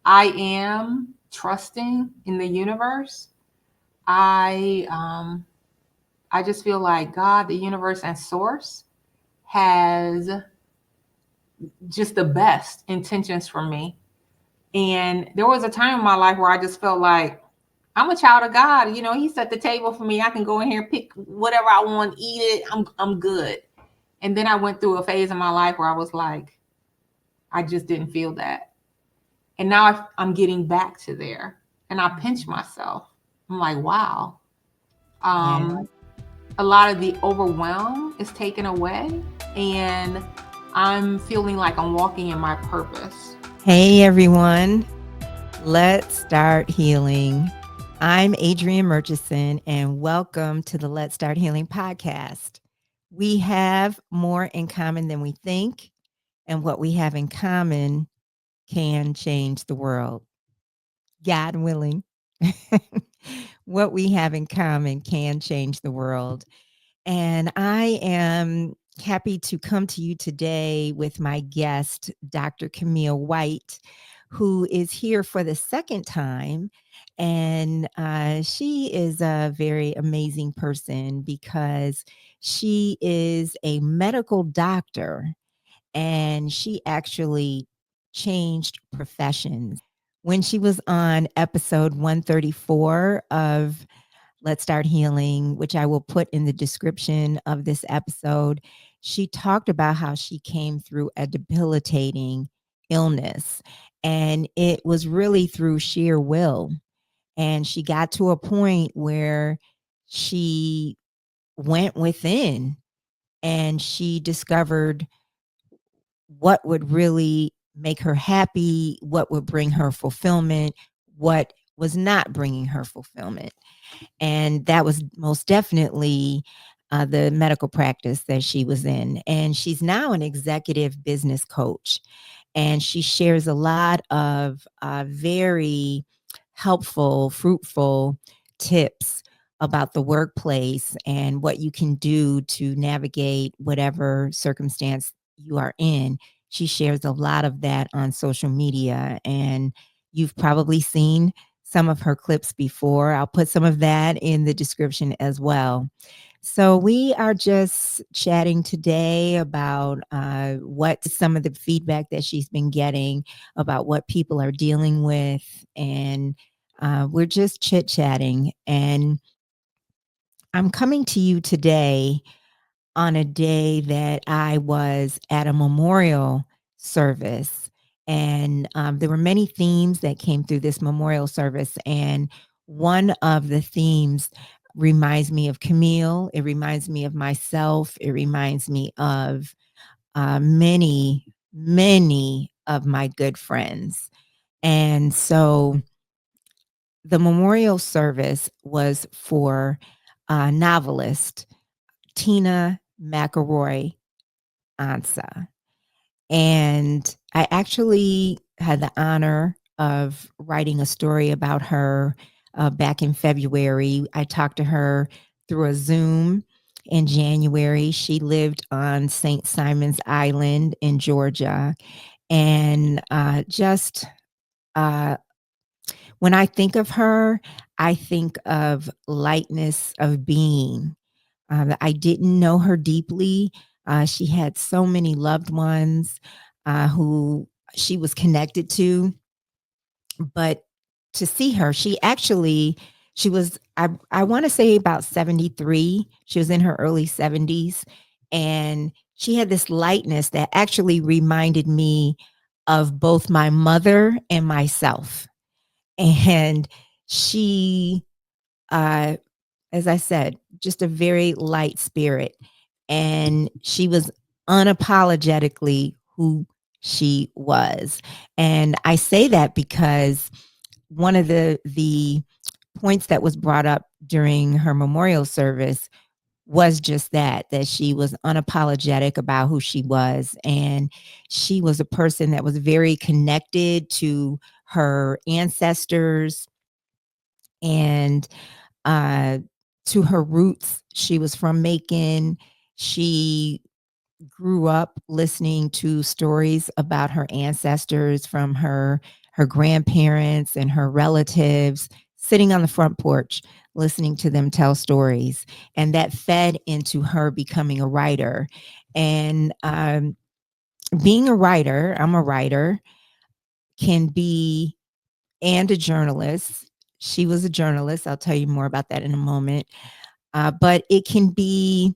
I am trusting in the universe. I um, I just feel like God, the universe, and Source has just the best intentions for me. And there was a time in my life where I just felt like I'm a child of God. You know, He set the table for me. I can go in here and pick whatever I want, eat it. I'm good. And then I went through a phase in my life where I was like, I just didn't feel that. And now I'm getting back to there, and I pinch myself. I'm like, wow. Yeah. Um, a lot of the overwhelm is taken away, and I'm feeling like I'm walking in my purpose. Hey, everyone. Let's start healing. I'm Adrianne Murchison, and welcome to the Let's Start Healing podcast. We have more in common than we think, and what we have in common can change the world. God willing. What we have in common can change the world. And I am happy to come to you today with my guest, Dr. Camille White, who is here for the second time. And she is a very amazing person because she is a medical doctor and she actually changed professions. When she was on episode 134 of Let's Start Healing, which I will put in the description of this episode, she talked about how she came through a debilitating illness. And it was really through sheer will. And she got to a point where she went within and she discovered what would really make her happy, what would bring her fulfillment, what was not bringing her fulfillment. And that was most definitely the medical practice that she was in. And she's now an executive business coach. And she shares a lot of very helpful, fruitful tips about the workplace and what you can do to navigate whatever circumstance you are in. She shares a lot of that on social media, and you've probably seen some of her clips before. I'll put some of that in the description as well. So, we are just chatting today about what some of the feedback that she's been getting about what people are dealing with. And we're just chit chatting. And I'm coming to you today on a day that I was at a memorial service. And there were many themes that came through this memorial service. And one of the themes reminds me of Camille. It reminds me of myself. It reminds me of many, many of my good friends. And so the memorial service was for novelist Tina McElroy Ansa. And I actually had the honor of writing a story about her back in February. I talked to her through a Zoom in January. She lived on St. Simon's Island in Georgia. And just uh, when I think of her, I think of lightness of being. I didn't know her deeply. She had so many loved ones who she was connected to, but to see her, she was I want to say about 73. She was in her early 70s, and she had this lightness that actually reminded me of both my mother and myself. And she uh as I said, just a very light spirit. And she was unapologetically who she was. And I say that because one of the points that was brought up during her memorial service was just that she was unapologetic about who she was. And she was a person that was very connected to her ancestors and uh, to her roots. She was from Macon. She grew up listening to stories about her ancestors from her grandparents and her relatives, sitting on the front porch listening to them tell stories, and that fed into her becoming a writer. And being a writer, I'm a writer, can be, and a journalist. She was a journalist. I'll tell you more about that in a moment. But it can be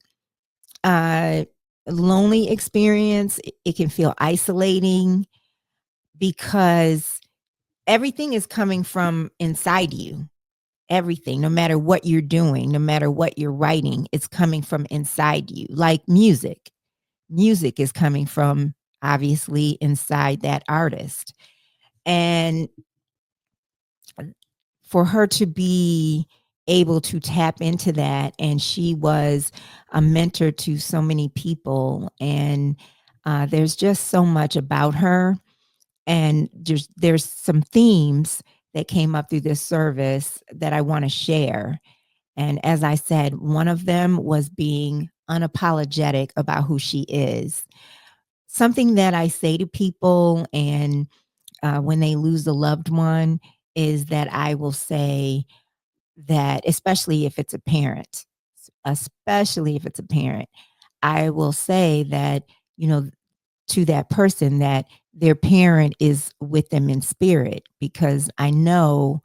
a lonely experience. It can feel isolating because everything is coming from inside you. Everything, no matter what you're doing, no matter what you're writing, it's coming from inside you. Like music. Music is coming from obviously inside that artist. And for her to be able to tap into that, and she was a mentor to so many people, and there's just so much about her, and there's some themes that came up through this service that I want to share. And as I said, one of them was being unapologetic about who she is. Something that I say to people, and when they lose a loved one, is that I will say that, especially if it's a parent, especially if it's a parent, I will say that, you know, to that person, that their parent is with them in spirit, because I know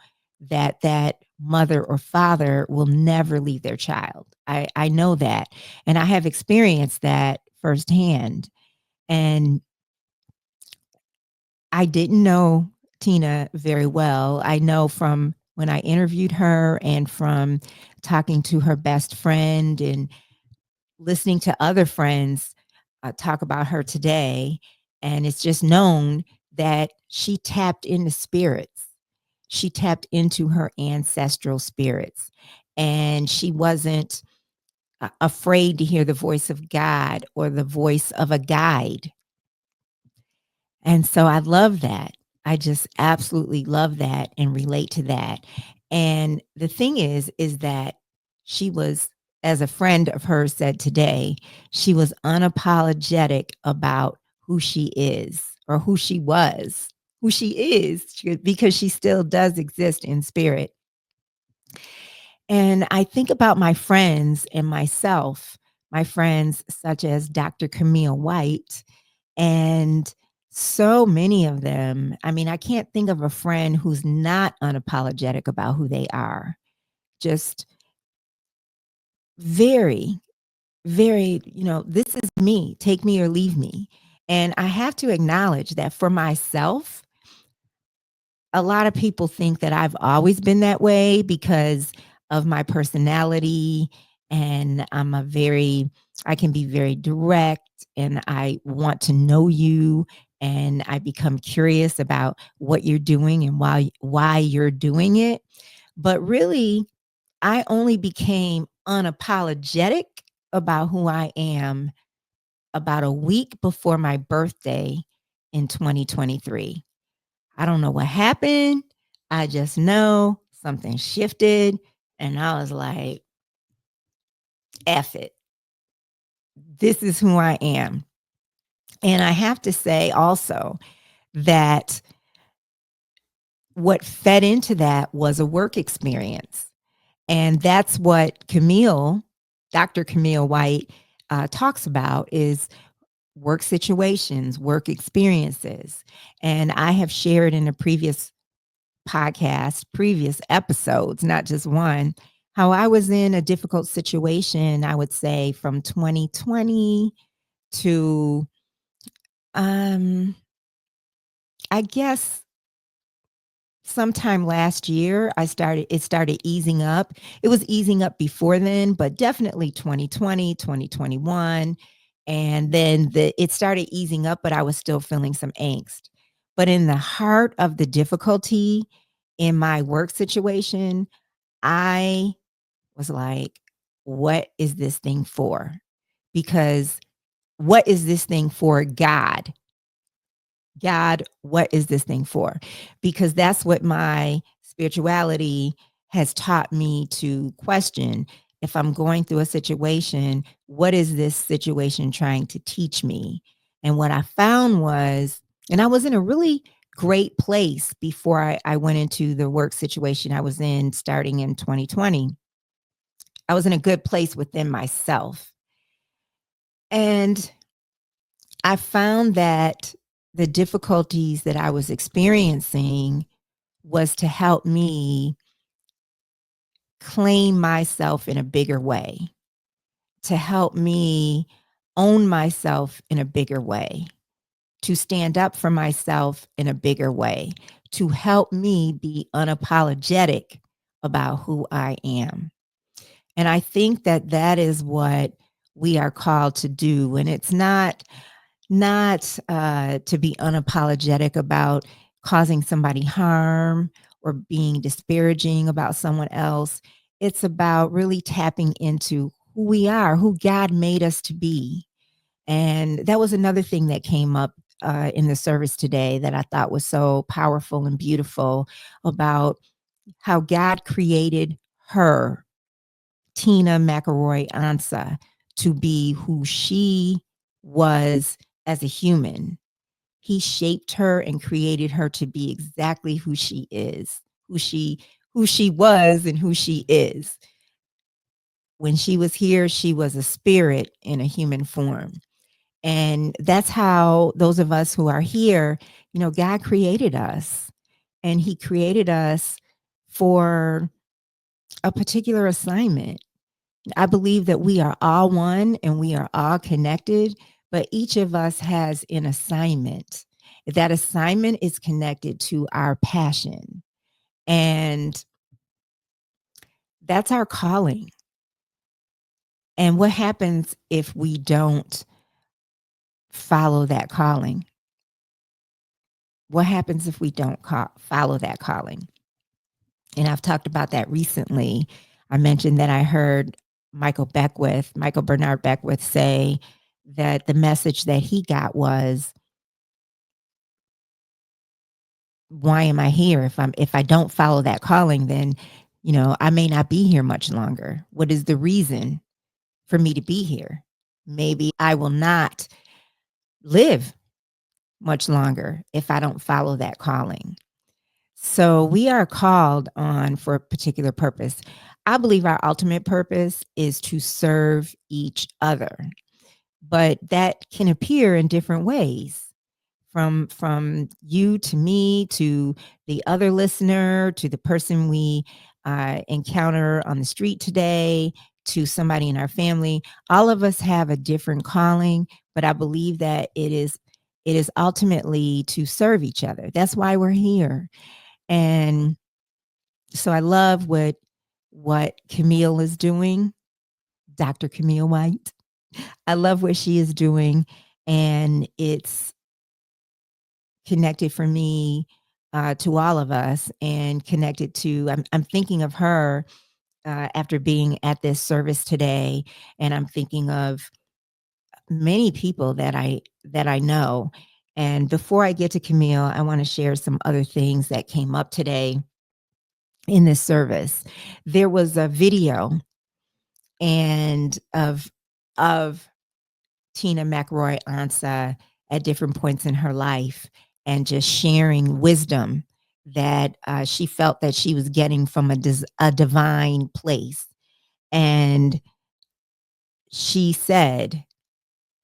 that that mother or father will never leave their child. I know that. And I have experienced that firsthand. And I didn't know Tina very well. I know from when I interviewed her and from talking to her best friend and listening to other friends talk about her today. And it's just known that she tapped into spirits. She tapped into her ancestral spirits. And she wasn't afraid to hear the voice of God or the voice of a guide. And so I love that. I just absolutely love that and relate to that. And the thing is that she was, as a friend of hers said today, she was unapologetic about who she is, or who she was, who she is, because she still does exist in spirit. And I think about my friends and myself, my friends such as Dr. Camille White, and so many of them. I mean, I can't think of a friend who's not unapologetic about who they are. Just very, very, this is me, take me or leave me. And I have to acknowledge that for myself, a lot of people think that I've always been that way because of my personality. And I can be very direct, and I want to know you, and I become curious about what you're doing and why you're doing it. But really, I only became unapologetic about who I am about a week before my birthday in 2023. I don't know what happened. I just know something shifted, and I was like, F it. This is who I am. And I have to say also that what fed into that was a work experience. And that's what Dr. Camille White, talks about, is work situations, work experiences. And I have shared in a previous previous episodes, not just one, how I was in a difficult situation, I would say from 2020 to, I guess sometime last year, it started easing up. It was easing up before then, but definitely 2020, 2021. And then it started easing up, but I was still feeling some angst. But in the heart of the difficulty in my work situation, I was like, what is this thing for? Because what is this thing for, God? God, what is this thing for? Because that's what my spirituality has taught me to question. if I'm going through a situation, what is this situation trying to teach me? And what I found was, and I was in a really great place before I went into the work situation I was in starting in 2020. I was in a good place within myself. And I found that the difficulties that I was experiencing was to help me claim myself in a bigger way, to help me own myself in a bigger way, to stand up for myself in a bigger way, to help me be unapologetic about who I am. And I think that that is what we are called to do. And it's not to be unapologetic about causing somebody harm or being disparaging about someone else. It's about really tapping into who we are, who God made us to be. And that was another thing that came up in the service today that I thought was so powerful and beautiful about how God created her, Tina McElroy Ansa, to be who she was as a human. He shaped her and created her to be exactly who she is, who she was and who she is. When she was here, she was a spirit in a human form. And that's how those of us who are here, God created us, and he created us for a particular assignment. I believe that we are all one and we are all connected, but each of us has an assignment. That assignment is connected to our passion. And that's our calling. And what happens if we don't follow that calling? What happens if we don't follow that calling? And I've talked about that recently. I mentioned that I heard Michael Bernard Beckwith say that the message that he got was, why am I here? If I don't follow that calling, then, I may not be here much longer. What is the reason for me to be here? Maybe I will not live much longer if I don't follow that calling. So we are called on for a particular purpose. I believe our ultimate purpose is to serve each other, but that can appear in different ways. From you to me to the other listener to the person we encounter on the street today to somebody in our family, all of us have a different calling, but I believe that it is ultimately to serve each other. That's why we're here. And so I love what Camille is doing, Dr. Camille White. I love what she is doing, and it's connected for me to all of us, and connected to. I'm thinking of her after being at this service today, and I'm thinking of many people that I know. And before I get to Camille, I want to share some other things that came up today in this service. There was a video and of Tina McElroy Ansa at different points in her life and just sharing wisdom that she felt that she was getting from a divine place. And she said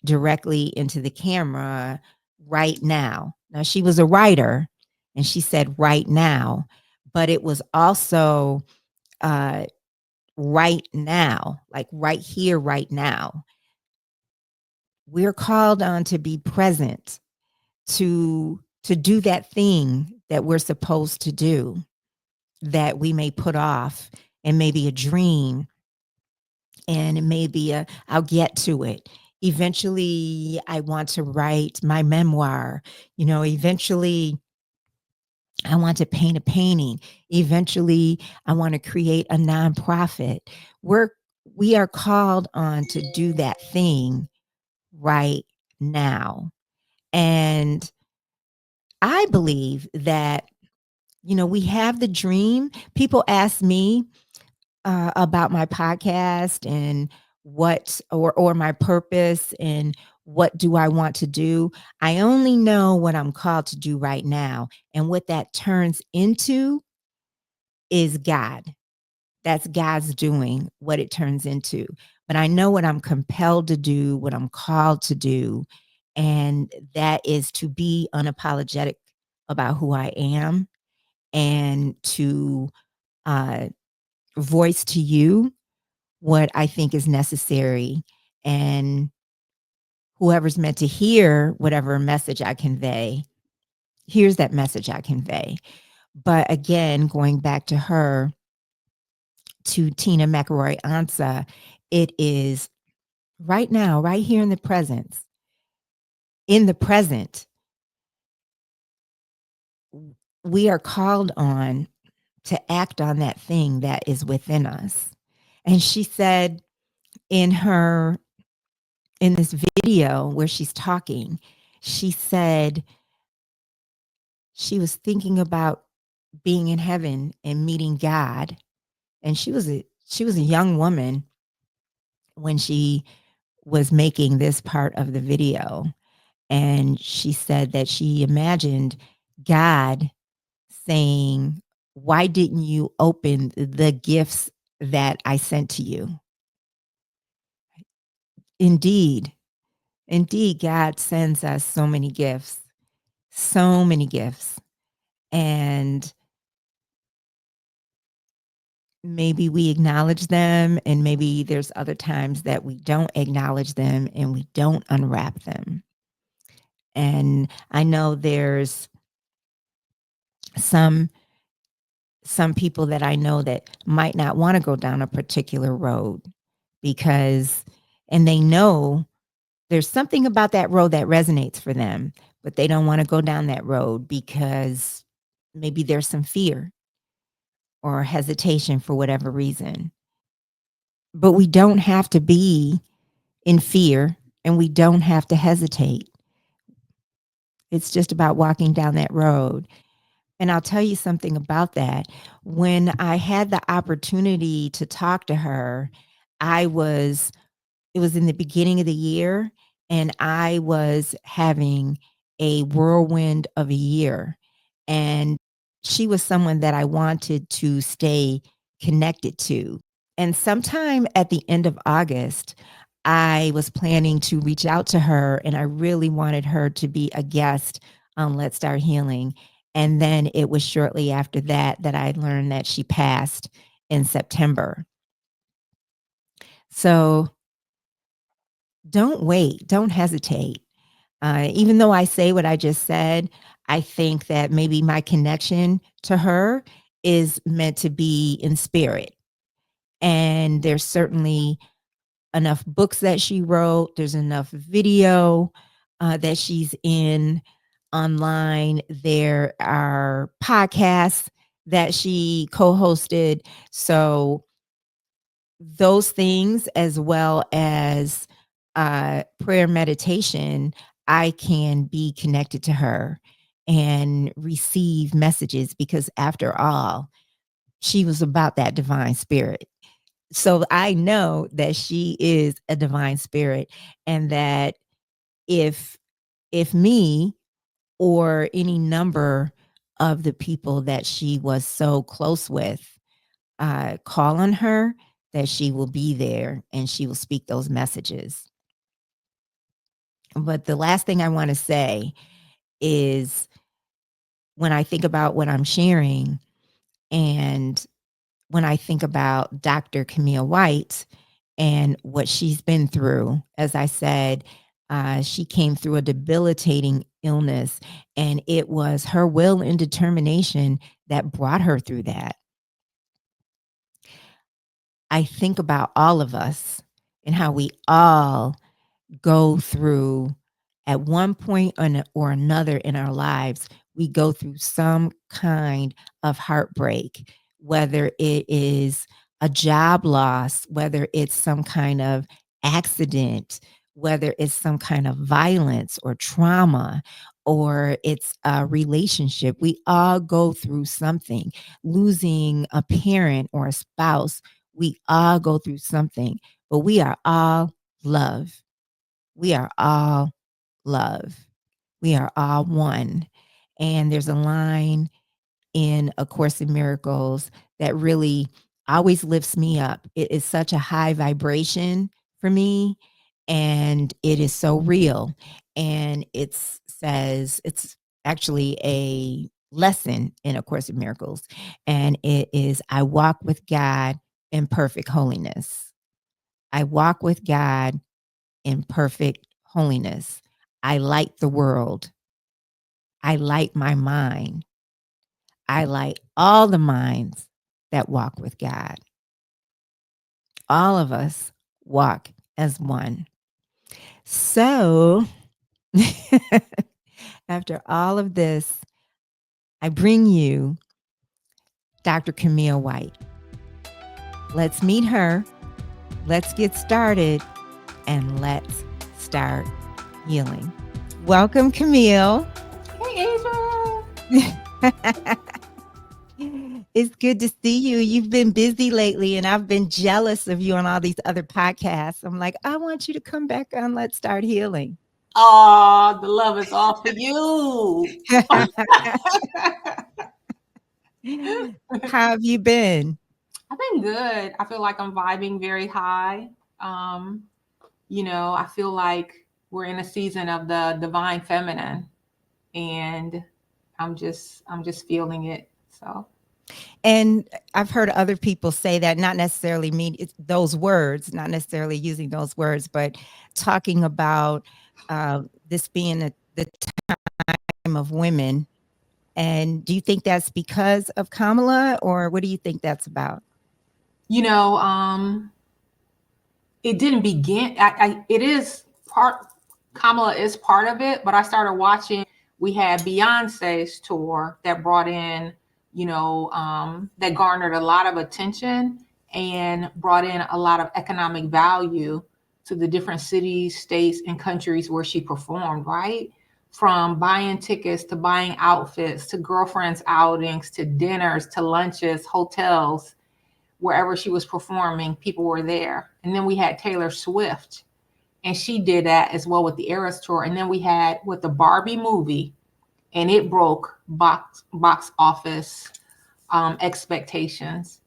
directly into the camera, right now. Now, she was a writer and she said, right now, but it was also right now, like right here, right now. We're called on to be present, to do that thing that we're supposed to do, that we may put off, and maybe a dream, and it may be I'll get to it. Eventually, I want to write my memoir. Eventually, I want to paint a painting. Eventually, I want to create a nonprofit. We are called on to do that thing right now. And I believe that, we have the dream. People ask me, about my podcast and what or my purpose and what do I want to do. I only know what I'm called to do right now, and what that turns into is God. That's God's doing, what it turns into. But I know what I'm compelled to do, what I'm called to do, and that is to be unapologetic about who I am, and to uh, voice to you what I think is necessary. And whoever's meant to hear whatever message I convey, here's that message I convey. But again, going back to her, to Tina McElroy Ansa, it is right now, right here in the presence, in the present, we are called on to act on that thing that is within us. And she said in her, in this video where she's talking, she said she was thinking about being in heaven and meeting God. And she was a young woman when she was making this part of the video. And she said that she imagined God saying, "Why didn't you open the gifts that I sent to you?" Indeed, indeed, God sends us so many gifts, so many gifts. And maybe we acknowledge them, and maybe there's other times that we don't acknowledge them and we don't unwrap them. And I know there's some some people that I know that might not want to go down a particular road because, and they know there's something about that road that resonates for them, but they don't want to go down that road because maybe there's some fear or hesitation for whatever reason. But we don't have to be in fear, and we don't have to hesitate. It's just about walking down that road. And I'll tell you something about that. When I had the opportunity to talk to her, I was it was in the beginning of the year, and I was having a whirlwind of a year. And she was someone that I wanted to stay connected to. And sometime at the end of August, I was planning to reach out to her, and I really wanted her to be a guest on Let's Start Healing. And then it was shortly after that that I learned that she passed in September. So don't wait, don't hesitate. Even though I say what I just said, I think that maybe my connection to her is meant to be in spirit. And there's certainly enough books that she wrote. There's enough video that she's in online. There are podcasts that she co-hosted. So those things, as well as prayer meditation, I can be connected to her and receive messages because, after all, she was about that divine spirit. So I know that she is a divine spirit, and that if me or any number of the people that she was so close with call on her, that she will be there and she will speak those messages. But the last thing I want to say is, when I think about what I'm sharing, and when I think about Dr. Camille White and what she's been through, as I said, she came through a debilitating illness, and it was her will and determination that brought her through that. I think about all of us and how we all go through, at one point or another in our lives, we go through some kind of heartbreak, whether it is a job loss, whether it's some kind of accident, whether it's some kind of violence or trauma, or it's a relationship. We all go through something, losing a parent or a spouse. We all go through something, but we are all love. We are all love. We are all one. And there's a line in A Course in Miracles that really always lifts me up. It is such a high vibration for me, and it is so real. And it says it's actually a lesson in A Course in Miracles, and it is, I walk with God in perfect holiness. I walk with God in perfect holiness. I light the world. I light my mind. I light all the minds that walk with God. All of us walk as one. So, after all of this, I bring you Dr. Camille White. Let's meet her. Let's get started and let's start healing. Welcome, Camille. Hey, Adrianne. It's good to see you. You've been busy lately, and I've been jealous of you on all these other podcasts. I'm like, I want you to come back on Let's Start Healing. Oh, the love is all for you. How have you been? I've been good. I feel like I'm vibing very high. Um, I feel like we're in a season of the divine feminine, and I'm just feeling it. So And I've heard other people say that, not necessarily mean those words, not necessarily using those words, but talking about this being the time of women. And do you think that's because of Kamala, or what do you think that's about? you know, um, it didn't begin. It is part. Kamala is part of it, but I started watching. We had Beyonce's tour that brought in, that garnered a lot of attention and brought in a lot of economic value to the different cities, states, and countries where she performed. Right, from buying tickets to buying outfits to girlfriends' outings to dinners to lunches, hotels, wherever she was performing, people were there. And then we had Taylor Swift, and she did that as well with the Eras tour. And then we had with the Barbie movie, and it broke box office expectations.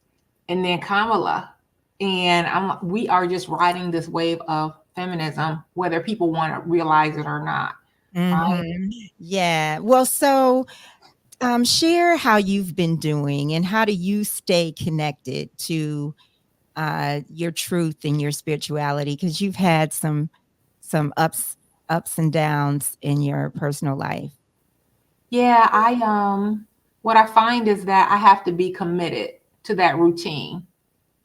And then Kamala, and we are just riding this wave of feminism, whether people want to realize it or not. Right? Yeah. Well, so share how you've been doing and how do you stay connected to your truth and your spirituality, because you've had some ups and downs in your personal life. Yeah, what I find is that I have to be committed to that routine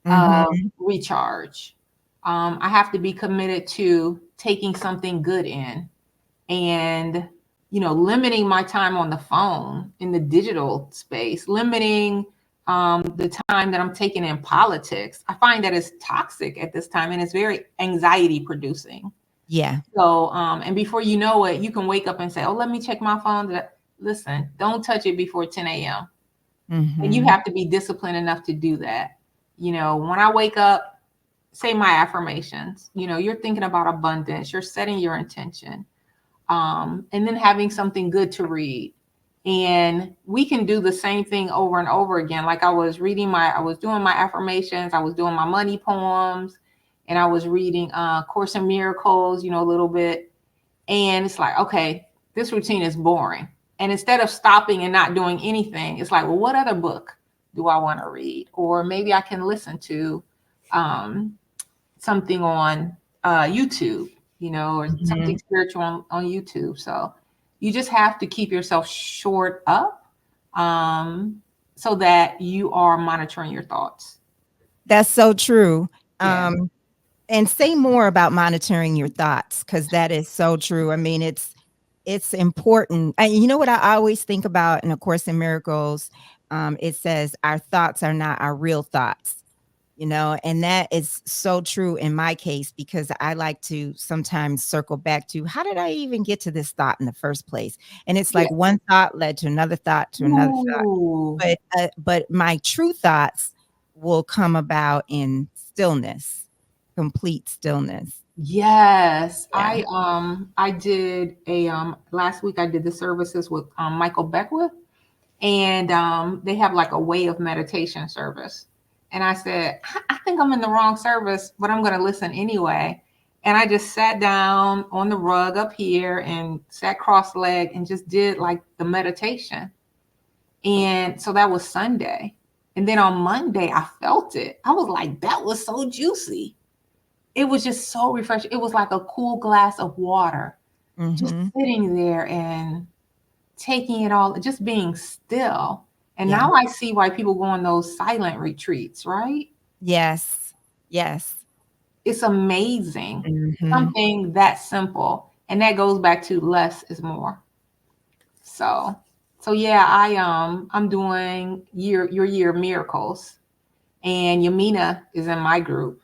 of Mm-hmm. recharge. I have to be committed to taking something good in and, limiting my time on the phone in the digital space, limiting the time that I'm taking in politics. I find that it's toxic at this time and it's very anxiety producing. Yeah. So, and before you know it, you can wake up and say, oh, let me check my phone. Listen, don't touch it before 10 a.m. And you Mm-hmm. have to be disciplined enough to do that. When I wake up, say my affirmations, you're thinking about abundance, you're setting your intention, and then having something good to read. And we can do the same thing over and over again. Like I was doing my affirmations, I was doing my money poems, and I was reading Course in Miracles, a little bit. And it's like, okay, this routine is boring. And instead of stopping and not doing anything, it's like, well, what other book do I want to read? Or maybe I can listen to um, something on YouTube, or Mm-hmm. something spiritual on YouTube. So you just have to keep yourself short up so that you are monitoring your thoughts. That's so true. Yeah. And say more about monitoring your thoughts, because that is so true. I mean, it's important. And you know what I always think about in A Course in Miracles? It says our thoughts are not our real thoughts, and that is so true in my case, because I like to sometimes circle back to how did I even get to this thought in the first place? And it's Yeah. like one thought led to another thought to another thought. Ooh. But my true thoughts will come about in stillness, complete stillness. Yes, Yeah. I did a last week I did the services with Michael Beckwith, and they have like a way of meditation service. And I said, I think I'm in the wrong service, but I'm going to listen anyway. And I just sat down on the rug up here and sat cross-legged and just did like the meditation. And so that was Sunday. And then on Monday, I felt it. I was like, that was so juicy. It was just so refreshing. It was like a cool glass of water, just Mm-hmm. sitting there and taking it all, just being still. And Yeah. now I see why people go on those silent retreats, right? Yes. Yes. It's amazing. Mm-hmm. Something that simple. And that goes back to less is more. So, so yeah, I'm doing your year of miracles, and Yamina is in my group,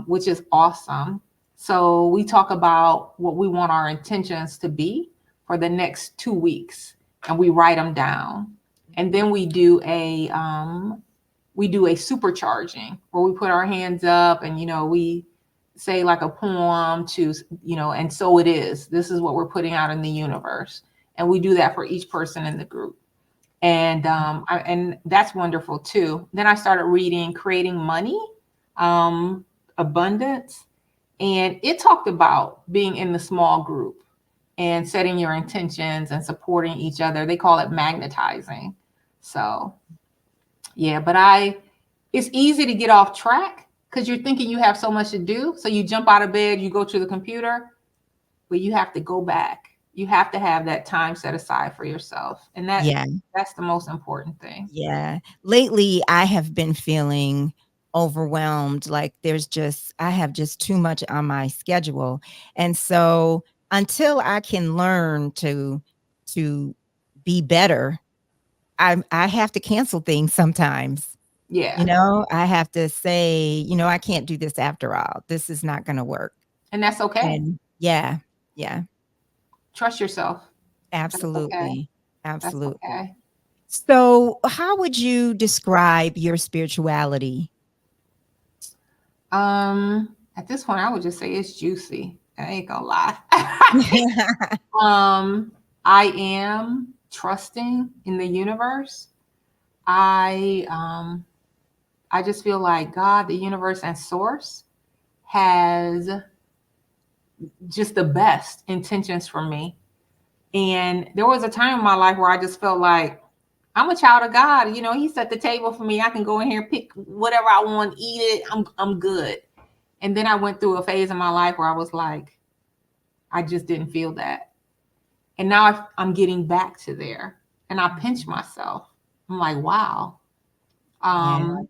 which is awesome. So we talk about what we want our intentions to be for the next 2 weeks, and we write them down, and then we do a supercharging where we put our hands up, and we say like a poem to and so it is. This is what we're putting out in the universe, and we do that for each person in the group. And and that's wonderful too. Then I started reading Creating Money, um, Abundance, and it talked about being in the small group and setting your intentions and supporting each other. They call it magnetizing. So yeah, but it's easy to get off track because you're thinking you have so much to do. So you jump out of bed, you go to the computer, but you have to go back. You have to have that time set aside for yourself. And Yeah. that's the most important thing. Yeah. Lately, I have been feeling overwhelmed. Like I have just too much on my schedule. And so until I can learn to be better, I have to cancel things sometimes. Yeah. I have to say, I can't do this after all. This is not going to work. And that's okay. And yeah, yeah, Trust yourself. That's okay. absolutely. That's Absolutely. okay. So, how would you describe your spirituality? At this point, I would just say it's juicy. I ain't gonna lie. I am trusting in the universe. I just feel like God, the universe, and source has just the best intentions for me. And there was a time in my life where I just felt like I'm a child of God. He set the table for me. I can go in here and pick whatever I want, eat it. I'm good. And then I went through a phase in my life where I was like, I just didn't feel that. And now I'm getting back to there. And I pinch myself. I'm like, wow. Yeah,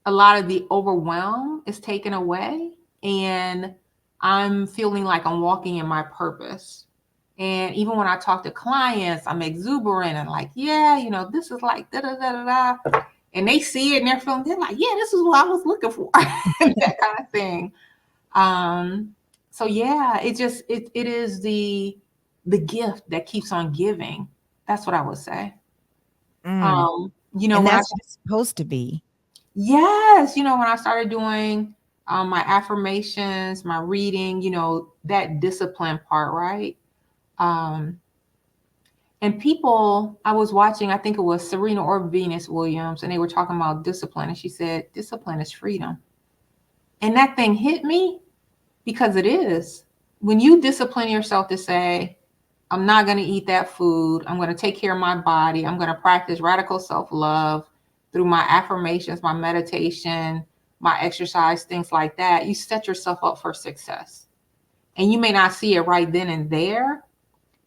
A lot of the overwhelm is taken away. And I'm feeling like I'm walking in my purpose. And even when I talk to clients, I'm exuberant and like, yeah, this is like da da da da da. And they see it and they're like, yeah, this is what I was looking for. That kind of thing. So yeah, it is the gift that keeps on giving. That's what I would say. mm, and When I that's what it's supposed to be. yes, when I started doing my affirmations, my reading, that discipline part, right? Um, and people, I was watching, I think it was Serena or Venus Williams, and they were talking about discipline, and she said, discipline is freedom. And that thing hit me because it is. When you discipline yourself to say, I'm not going to eat that food, I'm going to take care of my body, I'm going to practice radical self love through my affirmations, my meditation, my exercise, things like that, you set yourself up for success. And you may not see it right then and there,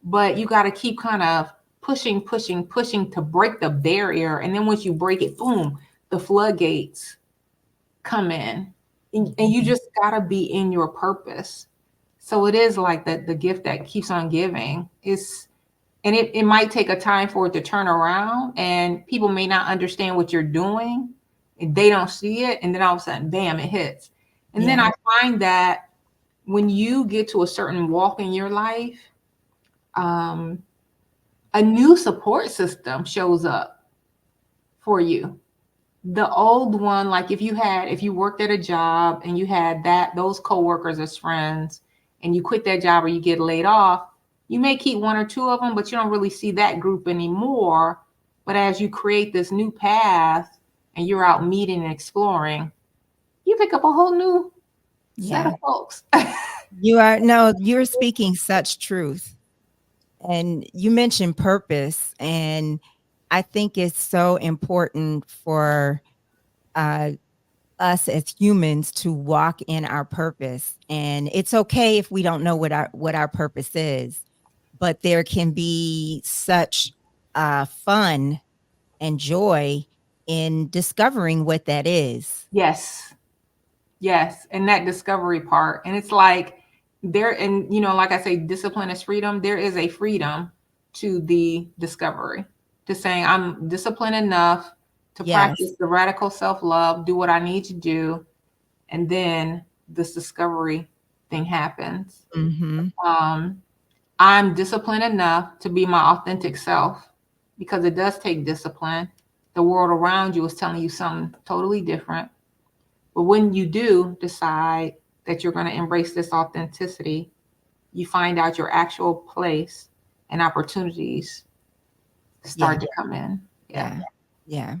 but you got to keep kind of pushing, pushing, pushing to break the barrier. And then once you break it, boom, the floodgates come in. And you just got to be in your purpose. So it is like the gift that keeps on giving. And it might take a time for it to turn around, and people may not understand what you're doing. And they don't see it. And then all of a sudden, bam, it hits. And then Yeah, I find that when you get to a certain walk in your life, um, a new support system shows up for you. The old one, like if you worked at a job and you had those coworkers as friends, and you quit that job or you get laid off, you may keep one or two of them, but you don't really see that group anymore. But as you create this new path and you're out meeting and exploring, you pick up a whole new set of Yeah. folks. You're speaking such truth. And you mentioned purpose, and I think it's so important for uh, us as humans to walk in our purpose. And it's okay if we don't know what our purpose is, but there can be such fun and joy in discovering what that is. Yes. Yes, and that discovery part. And it's like and like I say, discipline is freedom. There is a freedom to the discovery, to saying I'm disciplined enough to practice Yes. the radical self-love, do what I need to do, and then this discovery thing happens. Mm-hmm. Um, I'm disciplined enough to be my authentic self, because it does take discipline. The world around you is telling you something totally different. But when you do decide that you're going to embrace this authenticity, you find out your actual place and opportunities Yeah. start to come in. Yeah. Yeah. Yeah.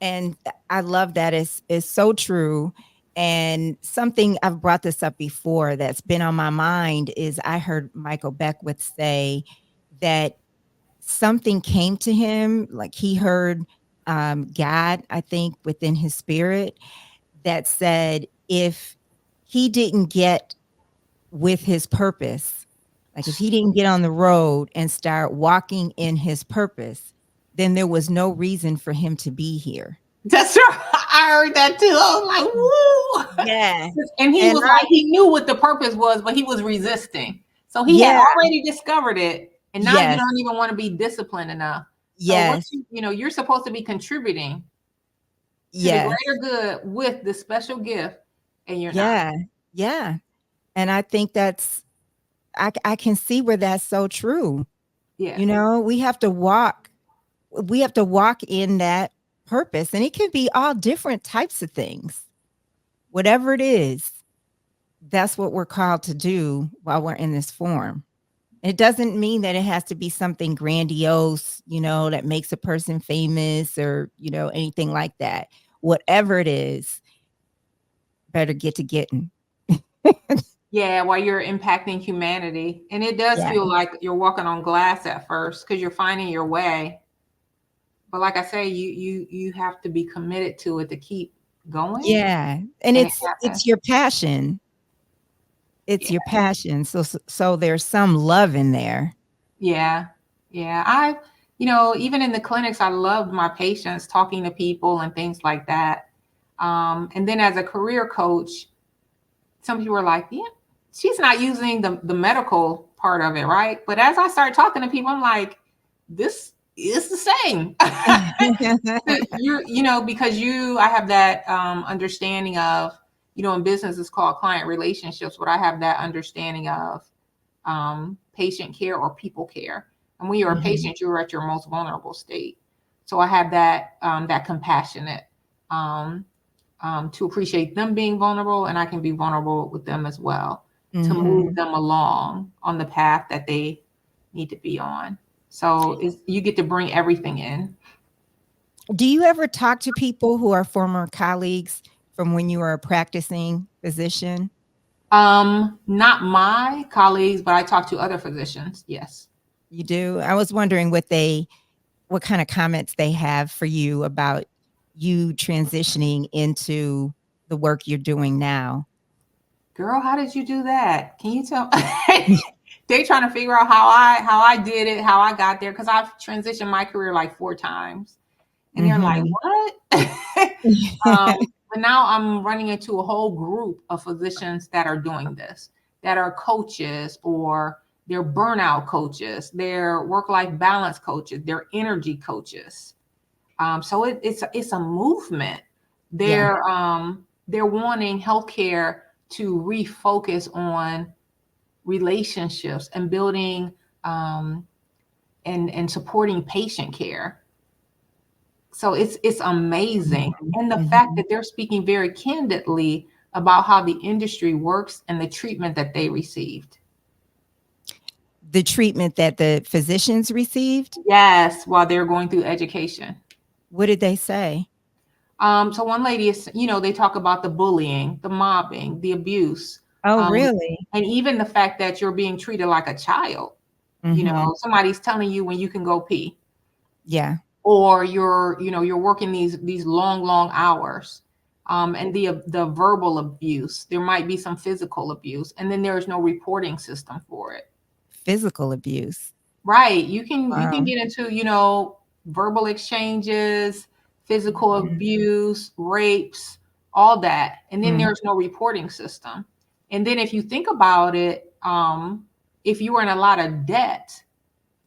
And I love that. It's so true. And something I've brought this up before that's been on my mind is I heard Michael Beckwith say that something came to him, like he heard God, I think, within his spirit that said if he didn't get with his purpose, like if he didn't get on the road and start walking in his purpose, then there was no reason for him to be here. That's right. I heard that too. I was like, Yeah. woo. And he And was like, he knew what the purpose was, but he was resisting. So he had yeah, already discovered it. And now you yes, don't even want to be disciplined enough. So yes, you're supposed to be contributing to the yes, greater good with the special gift, and you're not. yeah, yeah. And I think I can see where that's so true. Yeah. You know, we have to walk in that purpose, and it can be all different types of things. Whatever it is, that's what we're called to do while we're in this form. It doesn't mean that it has to be something grandiose, that makes a person famous or, anything like that. Whatever it is, better get to getting. Yeah, while you're impacting humanity. And it does Yeah. feel like you're walking on glass at first because you're finding your way. But like I say, you have to be committed to it to keep going, Yeah. And and it it's happens. your passion. It's Yeah. your passion. So there's some love in there. Yeah. Yeah. Even in the clinics, I loved my patients, talking to people and things like that. And then as a career coach, some people were like, yeah, she's not using the medical part of it, right? But as I started talking to people, I'm like, this is the same. Because I have that understanding of, in business it's called client relationships, but I have that understanding of patient care or people care. And when you're a Mhm. patient, you're at your most vulnerable state. So I have that compassionate um, to appreciate them being vulnerable, and I can be vulnerable with them as well to move Mhm. them along on the path that they need to be on. So you get to bring everything in. Do you ever talk to people who are former colleagues from when you were a practicing physician? Not my colleagues, but I talk to other physicians. Yes. You do? I was wondering what kind of comments they have for you about you transitioning into the work you're doing now. Girl, how did you do that? Can you tell? They trying to figure out how I did it, how I got there, because I've transitioned my career like 4 times, and they're like, Mhm. "What?" But now I'm running into a whole group of physicians that are doing this, that are coaches, or they're burnout coaches, they're work-life balance coaches, they're energy coaches. So it's a movement. Yeah. They're wanting healthcare to refocus on relationships and building and supporting patient care. So it's amazing. And the fact Mhm. that they're speaking very candidly about how the industry works and the treatment that they received. The treatment that the physicians received? Yes, while they're going through education. What did they say? So one lady is, they talk about the bullying, the mobbing, the abuse, Oh, um, really? and even the fact that you're being treated like a child. Mhm. Somebody's telling you when you can go pee, Yeah. or you're working these long hours, and the verbal abuse. There might be some physical abuse, and then there's no reporting system for it. Physical abuse. Right. You can Wow. get into, verbal exchanges, physical Mhm. abuse, rapes, all that. And then Mm. there's no reporting system. And then if you think about it, if you are in a lot of debt,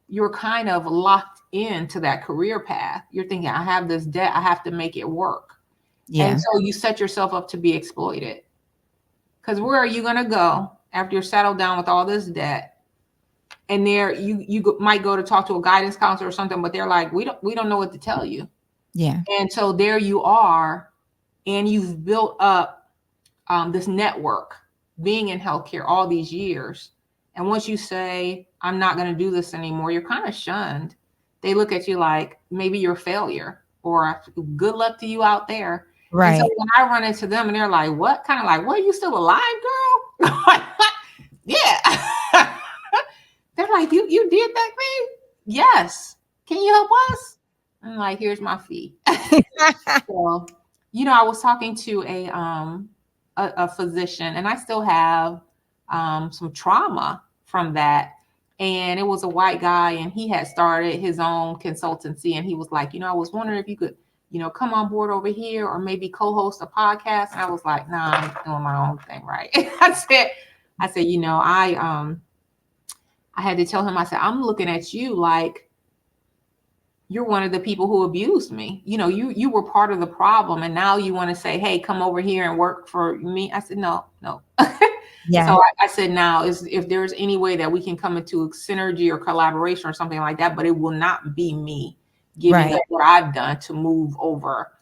you're kind of locked into that career path. You're thinking, I have this debt, I have to make it work. And Yeah. so you set yourself up to be exploited. Because where are you going to go after you're settled down with all this debt? And there might go to talk to a guidance counselor or something, but they're like, we don't know what to tell you. Yeah. And so there you are, and you've built up this network being in healthcare all these years. And once you say, I'm not going to do this anymore, you're kind of shunned. They look at you like maybe you're a failure, or good luck to you out there. And so Right. when I run into them and they're like, what? Kind of like, what? You still alive, girl? Yeah. They're like, you did that thing? Yes. Can you help us? I'm like, here's my fee. So, I was talking to a physician, and I still have some trauma from that. And it was a white guy, and he had started his own consultancy, and he was like, I was wondering if you could, come on board over here, or maybe co-host a podcast. And I was like, nah, I'm doing my own thing, right? I said, I had to tell him, I said, I'm looking at you like you're one of the people who abused me. You were part of the problem, and now you want to say, hey, come over here and work for me. I said, no, no. So Yeah. I said, now is if there's any way that we can come into a synergy or collaboration or something like that, but it will not be me giving Right. up what I've done to move over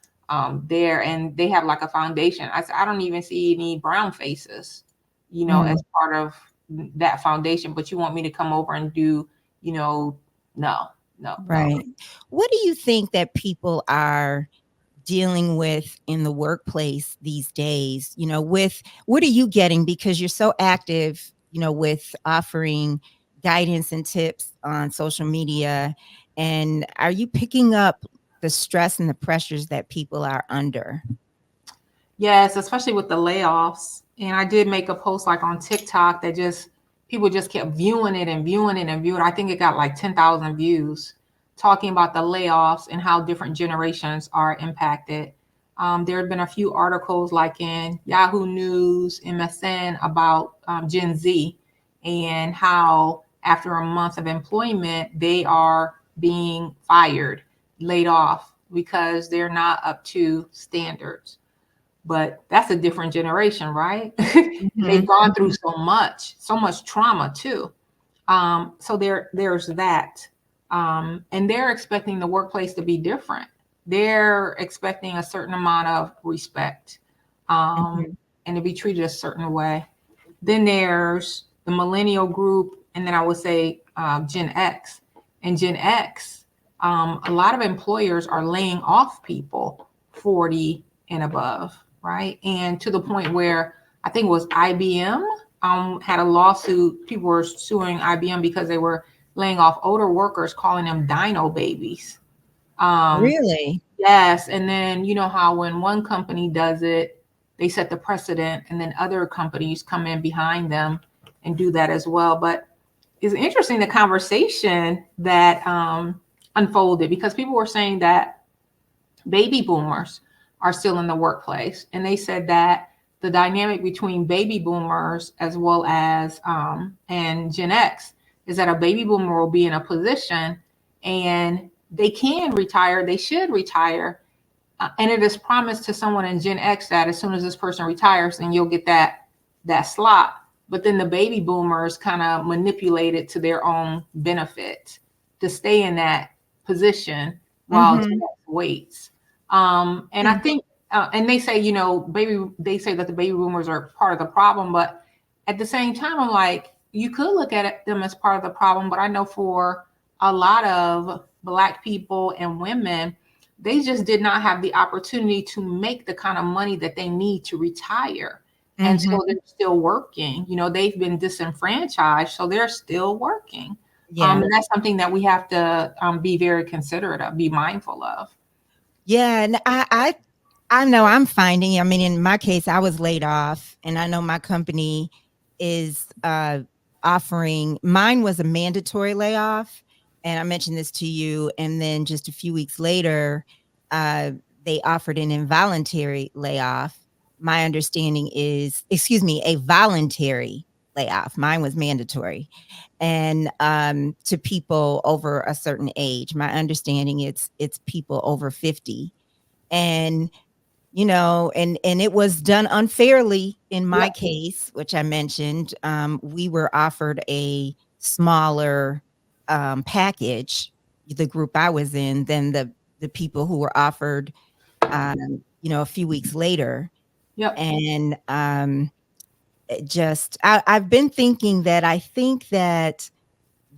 there. And they have like a foundation. I said, I don't even see any brown faces, Mm. as part of that foundation, but you want me to come over and do, no, no, no. Right. What do you think that people are dealing with in the workplace these days? With what are you getting, because you're so active, with offering guidance and tips on social media, and are you picking up the stress and the pressures that people are under? Yes, especially with the layoffs. And I did make a post like on TikTok that just people just kept viewing it and viewing it and viewing. I think it got like 10,000 views talking about the layoffs and how different generations are impacted. There have been a few articles like in Yahoo News, MSN about Gen Z, and how after a month of employment, they are being fired, laid off because they're not up to standards. But that's a different generation, right? They've Mhm. gone through so much trauma too. So there's that. And they're expecting the workplace to be different. They're expecting a certain amount of respect, Mhm. and to be treated a certain way. Then there's the millennial group, and then I would say Gen X. And Gen X, a lot of employers are laying off people 40 and above, right? And to the point where I think it was IBM had a lawsuit. People were suing IBM because they were laying off older workers, calling them dino babies. Um, Really? Yes, and then you know how when one company does it, they set the precedent, and then other companies come in behind them and do that as well. But it's interesting the conversation that unfolded, because people were saying that baby boomers are still in the workplace, and they said that the dynamic between baby boomers as well as and Gen X is that a baby boomer will be in a position and they can retire, they should retire, and it is promised to someone in Gen X that as soon as this person retires, then you'll get that slot. But then the baby boomers kind of manipulate it to their own benefit to stay in that position while Gen Mhm. X waits. And I Mm. think, and they say, they say that the baby boomers are part of the problem, but at the same time, I'm like, you could look at them as part of the problem, but I know for a lot of Black people and women, they just did not have the opportunity to make the kind of money that they need to retire. And so Mhm. they're still working. They've been disenfranchised, so they're still working. Yeah. And that's something that we have to be very considerate of, be mindful of. Yeah, and I know I'm finding, I mean, in my case, I was laid off, and I know my company is offering, mine was a mandatory layoff, and I mentioned this to you, and then just a few weeks later, uh, they offered an involuntary layoff. My understanding is, excuse me, a voluntary layoff. Mine was mandatory. And to people over a certain age. My understanding it's people over 50. And and it was done unfairly in Yep. my case, which I mentioned. We were offered a smaller package, the group I was in, than the people who were offered a few weeks later. Yep. And I've been thinking that I think that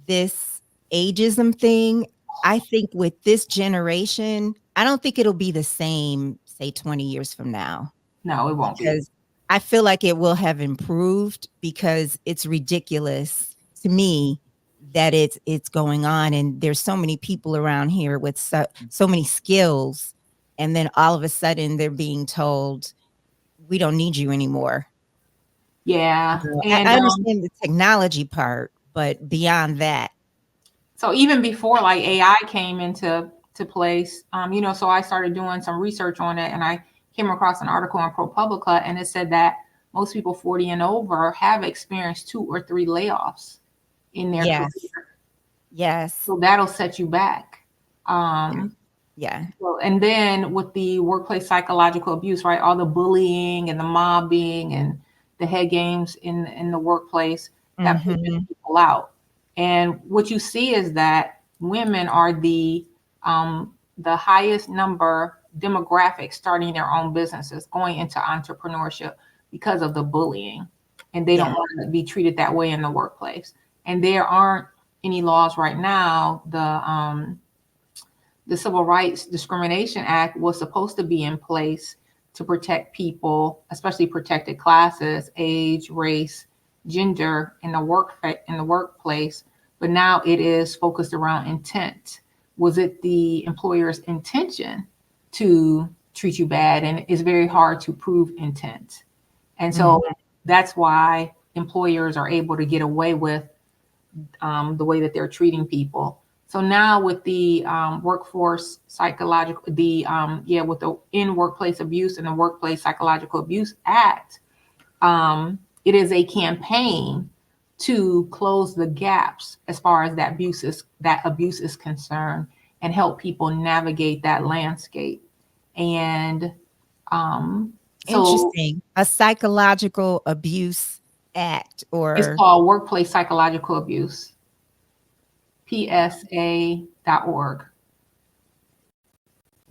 this ageism thing, I think with this generation, I don't think it'll be the same, say 20 years from now, No, it won't be. because I feel like it will have improved, because it's ridiculous to me that it's going on, and there's so many people around here with so many skills, and then all of a sudden they're being told we don't need you anymore. Yeah. And I understand the technology part, but beyond that. so even before like AI came into place, so I started doing some research on it, and I came across an article on ProPublica, and it said that most people 40 and over have experienced 2 or 3 layoffs in their Yes. career. Yes. So that'll set you back. Yeah. Um, Yeah. Well, and then with the workplace psychological abuse, right? All the bullying and the mobbing and the head games in the workplace that pushes Mhm. people out. And what you see is that women are the highest number demographic starting their own businesses, going into entrepreneurship because of the bullying, and they don't Yeah. want to be treated that way in the workplace. And there aren't any laws right now. The Civil Rights Discrimination Act was supposed to be in place to protect people, especially protected classes, age, race, gender in the workplace. But now it is focused around intent. Was it the employer's intention to treat you bad? And it's very hard to prove intent. And so Mhm. that's why employers are able to get away with the way that they're treating people. So now with the workforce psychological, with the In Workplace Abuse and the Workplace Psychological Abuse Act, it is a campaign to close the gaps as far as that abuse is concerned, and help people navigate that landscape. And so Interesting. A psychological abuse act, it's or called Workplace Psychological Abuse, psa.org.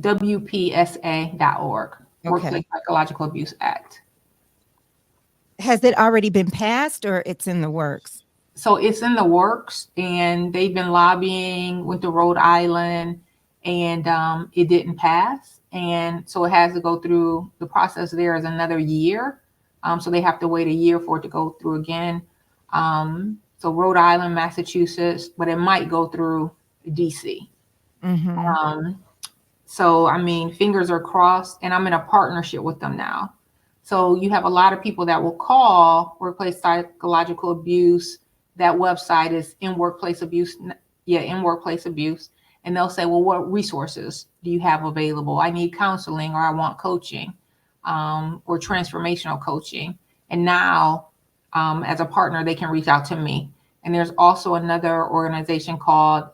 WPSA.org, Workplace okay. Psychological Abuse Act. Has it already been passed, or it's in the works? So it's in the works, and they've been lobbying, went to Rhode Island, and it didn't pass. And so it has to go through the process. There is another year. So they have to wait a year for it to go through again. So Rhode Island, Massachusetts, but it might go through DC. Mhm. Um, So, I mean, fingers are crossed, and I'm in a partnership with them now. So, you have a lot of people that will call workplace psychological abuse. That website is in workplace abuse. Yeah, in workplace abuse. And they'll say, well, what resources do you have available? I need counseling, or I want coaching, or transformational coaching. And now, as a partner, they can reach out to me. And there's also another organization called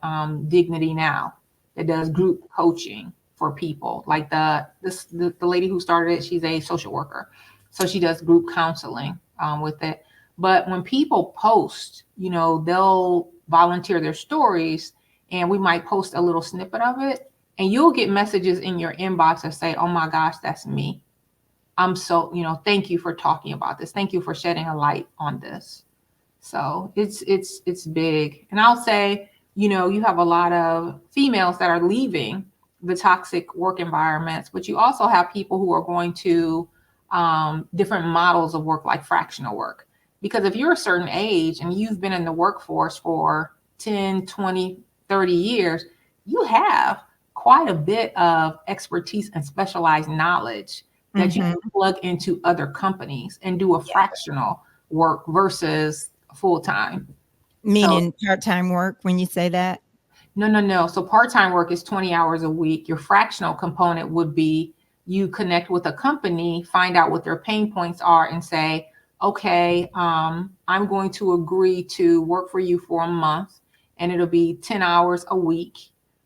Dignity Now that does group coaching for people. Like the lady who started it, she's a social worker, so she does group counseling with it. But when people post, they'll volunteer their stories, and we might post a little snippet of it, And you'll get messages in your inbox that say, oh my gosh, that's me. I'm so, thank you for talking about this. Thank you for shedding a light on this. So it's big. And I'll say, you have a lot of females that are leaving the toxic work environments, but you also have people who are going to different models of work, like fractional work. Because if you're a certain age and you've been in the workforce for 10, 20, 30 years, you have quite a bit of expertise and specialized knowledge that you Mm-hmm. can plug into other companies and do a Yeah. fractional work versus full time. So Meaning part-time work when you say that? no. So part-time work is 20 hours a week. Your fractional component would be you connect with a company, find out what their pain points are, and say, okay, I'm going to agree to work for you for a month, and it'll be 10 hours a week.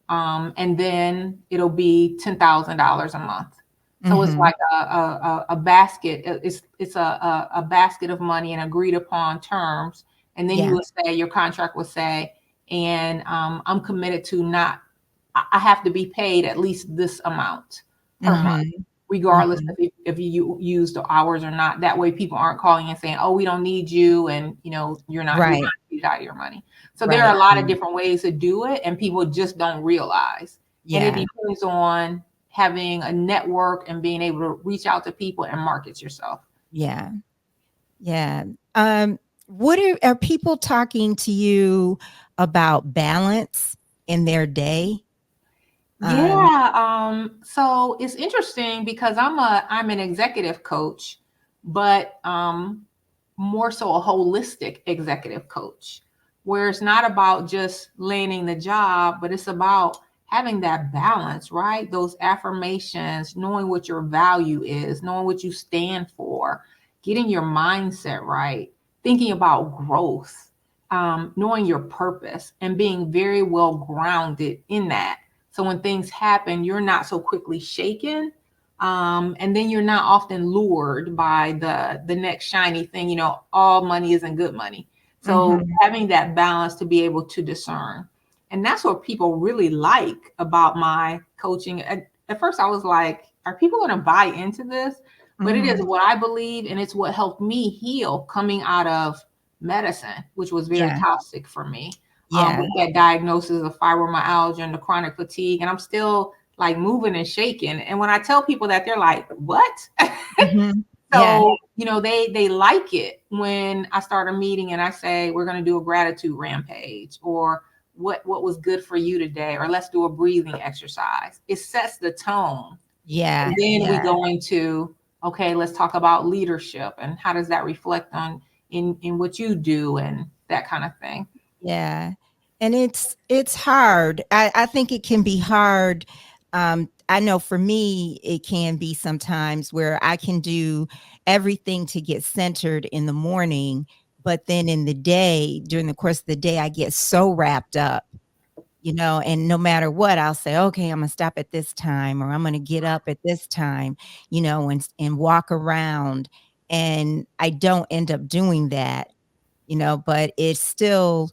And then it'll be $10,000 a month. So it's Mm-hmm. like a basket. It's a basket of money and agreed upon terms. And then you Yeah. would say, your contract would say, and I'm committed to not, I have to be paid at least this amount per month, Mm-hmm. regardless Mm-hmm. if you use the hours or not. That way people aren't calling and saying, oh, we don't need you, and you're Right. not paid out of your money. So there are Right. a lot of different ways to do it, and people just don't realize. And it Yeah. depends on having a network and being able to reach out to people and market yourself. Yeah. Yeah. What are people talking to you about balance in their day? Um, Yeah, so it's interesting because I'm an executive coach, but more so a holistic executive coach, where it's not about just landing the job, but it's about having that balance, right? Those affirmations, knowing what your value is, knowing what you stand for, getting your mindset right, thinking about growth, knowing your purpose, and being very well grounded in that. So when things happen, you're not so quickly shaken. And then you're not often lured by the next shiny thing. All money isn't good money. So mhm. having that balance to be able to discern. And that's what people really like about my coaching. At first I was like, are people going to buy into this? But it is Mhm. what I believe, and it's what helped me heal coming out of medicine, which was very Yeah. toxic for me, Yeah. with that diagnosis of fibromyalgia and the chronic fatigue. And I'm still like moving and shaking. And when I tell people that, they're like, what? Mhm. Yeah. So, they like it when I start a meeting and I say, we're going to do a gratitude rampage, or what was good for you today, or let's do a breathing exercise. It sets the tone. Yeah. And then we Yeah. go into, okay, let's talk about leadership and how does that reflect on in what you do and that kind of thing. Yeah. And it's hard. I think it can be hard. I know for me, it can be sometimes where I can do everything to get centered in the morning, but then in the day, during the course of the day, I get so wrapped up, and no matter what, I'll say, okay, I'm gonna stop at this time, or I'm gonna get up at this time, and walk around. And I don't end up doing that, but it's still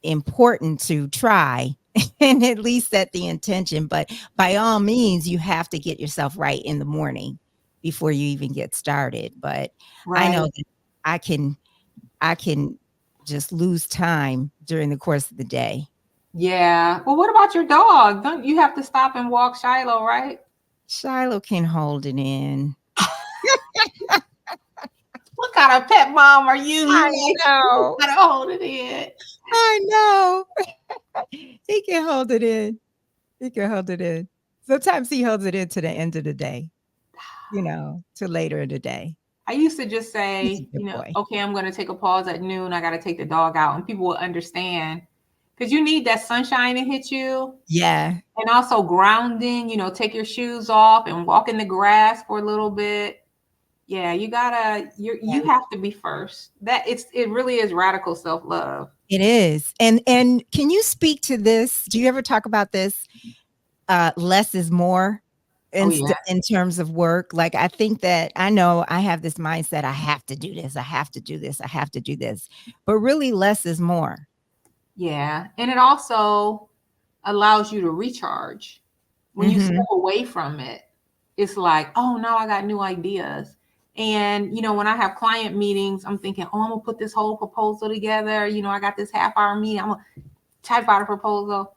important to try and at least set the intention. But by all means, you have to get yourself right in the morning before you even get started. But I know Right. that I can just lose time during the course of the day. Yeah. Well, what about your dog? Don't you have to stop and walk Shiloh, right? Shiloh can hold it in. What kind of pet mom are you? I You like you know. gotta hold it in. I know. He can hold it in. He can hold it in. Sometimes he holds it in to the end of the day, to later in the day. I used to just He's a say, good boy. okay, I'm gonna take a pause at noon. I gotta take the dog out, and people will understand because you need that sunshine to hit you, Yeah. and also grounding. Take your shoes off and walk in the grass for a little bit. Yeah, you Yeah. have to be first. It really is radical self-love. It is. And can you speak to this? Do you ever talk about this? Less is more Oh yeah. in terms of work. Like, I think that I know I have this mindset, I have to do this, I have to do this, I have to do this. But really, less is more. Yeah. And it also allows you to recharge. When you step away from it, it's like, oh, now I got new ideas. And, when I have client meetings, I'm thinking, oh, I'm going to put this whole proposal together. I got this half-hour meeting. I'm going to type out a proposal.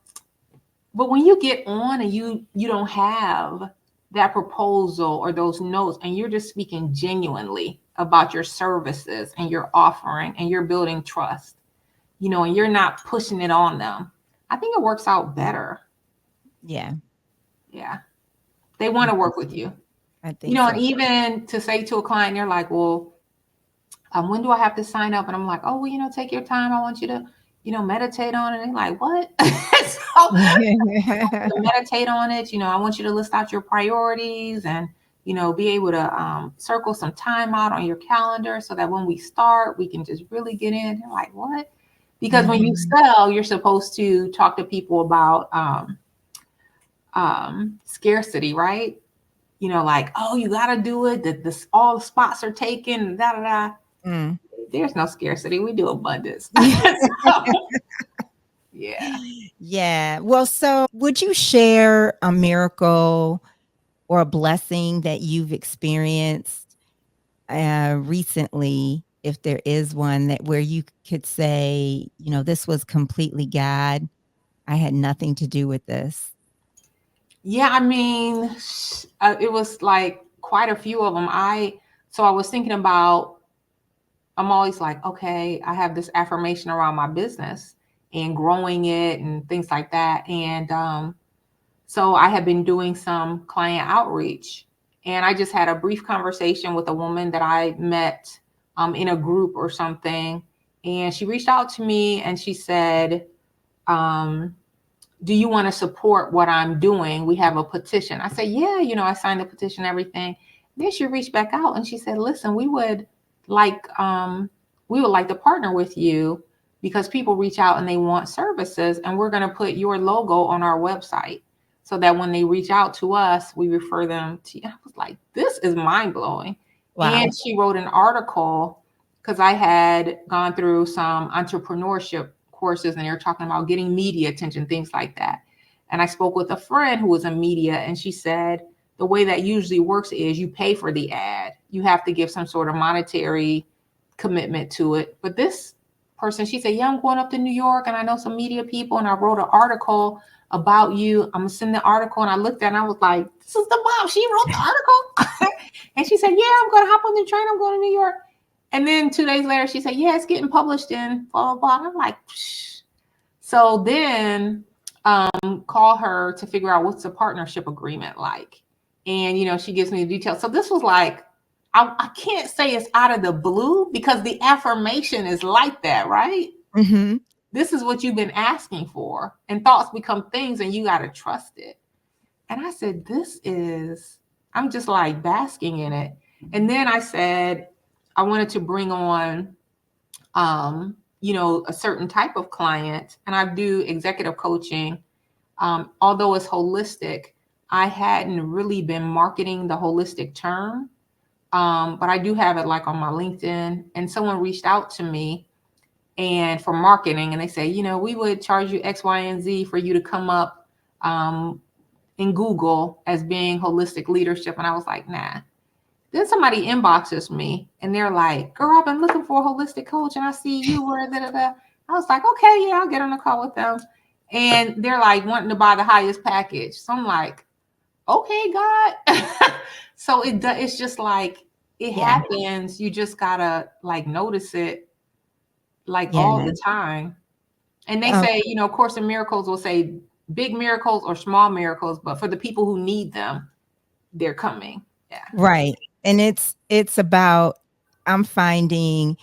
But when you get on and you don't have that proposal or those notes, and you're just speaking genuinely about your services and your offering, and you're building trust, and you're not pushing it on them, I think it works out better. Yeah. Yeah. They want to work with you. I think so. And even to say to a client, they're like, well, when do I have to sign up? And I'm like, oh, well, take your time. I want you to, meditate on it. And they're like, what? So meditate on it. I want you to list out your priorities and, be able to circle some time out on your calendar so that when we start, we can just really get in. They're like, what? Because when you sell, you're supposed to talk to people about scarcity, right? Like, oh, you got to do it. That all the spots are taken. Da da da. There's no scarcity. We do abundance. Yeah. Yeah. Well, so would you share a miracle or a blessing that you've experienced recently, if there is one, that where you could say, this was completely God. I had nothing to do with this. Yeah, I mean, it was like quite a few of them. So I was thinking about, I'm always like, okay, I have this affirmation around my business and growing it and things like that. And so I have been doing some client outreach, and I just had a brief conversation with a woman that I met in a group or something. And she reached out to me and she said, do you want to support what I'm doing? We have a petition. I said, yeah, I signed the petition, everything. Then she reached back out and she said, listen, we would like to partner with you because people reach out and they want services, and we're going to put your logo on our website so that when they reach out to us, we refer them to you. I was like, this is mind blowing. Wow. And she wrote an article because I had gone through some entrepreneurship courses and they're talking about getting media attention, things like that. And I spoke with a friend who was in media, and she said the way that usually works is you pay for the ad. You have to give some sort of monetary commitment to it. But this person, she said, yeah, I'm going up to New York and I know some media people and I wrote an article about you. I'm gonna send the article. And I looked at it and I was like, this is the mom. She wrote the article. And she said, yeah, I'm going to hop on the train. I'm going to New York. And then 2 days later, she said, yeah, it's getting published in blah, blah, blah. And I'm like, psh. So then call her to figure out what's the partnership agreement like. And, she gives me the details. So this was like, I can't say it's out of the blue because the affirmation is like that, right? Mm-hmm. This is what you've been asking for, and thoughts become things and you got to trust it. And I said, I'm just like basking in it. And then I said, I wanted to bring on, a certain type of client, and I do executive coaching. Although it's holistic, I hadn't really been marketing the holistic term. But I do have it like on my LinkedIn, and someone reached out to me and for marketing, and they say, we would charge you X, Y, and Z for you to come up in Google as being holistic leadership. And I was like, nah. Then somebody inboxes me and they're like, girl, I've been looking for a holistic coach and I see you were da, da, da. I was like, okay, yeah, I'll get on a call with them. And they're like wanting to buy the highest package. So I'm like, okay, God. So it's just like, it happens. You just gotta like notice it like all the time. And they say, Course in Miracles will say big miracles or small miracles, but for the people who need them, they're coming. Yeah. Right. And it's about, I'm finding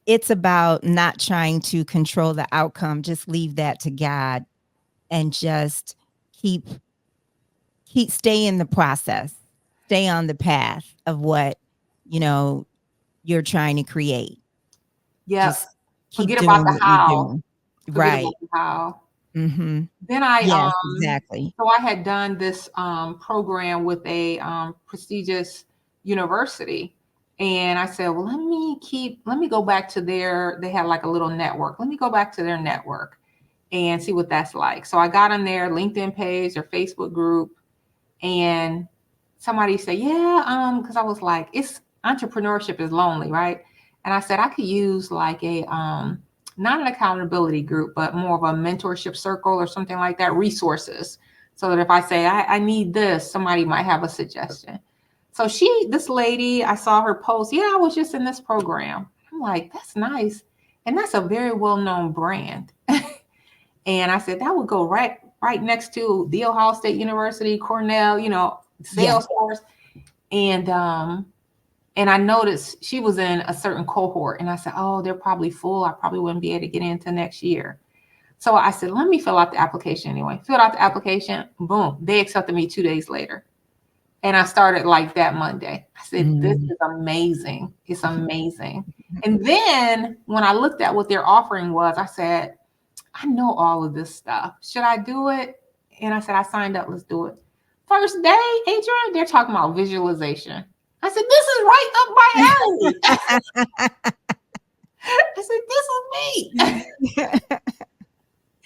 it's about not trying to control the outcome. Just leave that to God and just stay in the process, stay on the path of what, you're trying to create. Yeah. Just forget about the how. Right. About the how. Mm-hmm. Then exactly. So I had done this program with a prestigious university. And I said, well, let me go back to they had like a little network. Let me go back to their network and see what that's like. So I got on their LinkedIn page or Facebook group, And somebody said, yeah, because I was like, it's entrepreneurship is lonely, right? And I said I could use like a not an accountability group, but more of a mentorship circle or something like that, resources. So that if I say I need this, somebody might have a suggestion. So this lady, I saw her post, yeah, I was just in this program. I'm like, that's nice. And that's a very well-known brand. And I said that would go right next to The Ohio State University, Cornell, Yeah. Salesforce. And and I noticed she was in a certain cohort. And I said, oh, they're probably full. I probably wouldn't be able to get into next year. So I said, let me fill out the application anyway. Filled out the application, boom, they accepted me 2 days later. And I started like that Monday. I said, this Mm. is amazing. It's amazing. And then when I looked at what their offering was, I said, I know all of this stuff. Should I do it? And I said, I signed up. Let's do it. First day, Adrian, they're talking about visualization. I said, this is right up my alley. I said, this is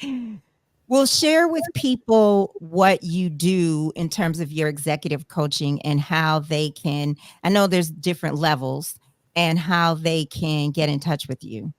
me. Well, share with people what you do in terms of your executive coaching and how they can, I know there's different levels, and how they can get in touch with you.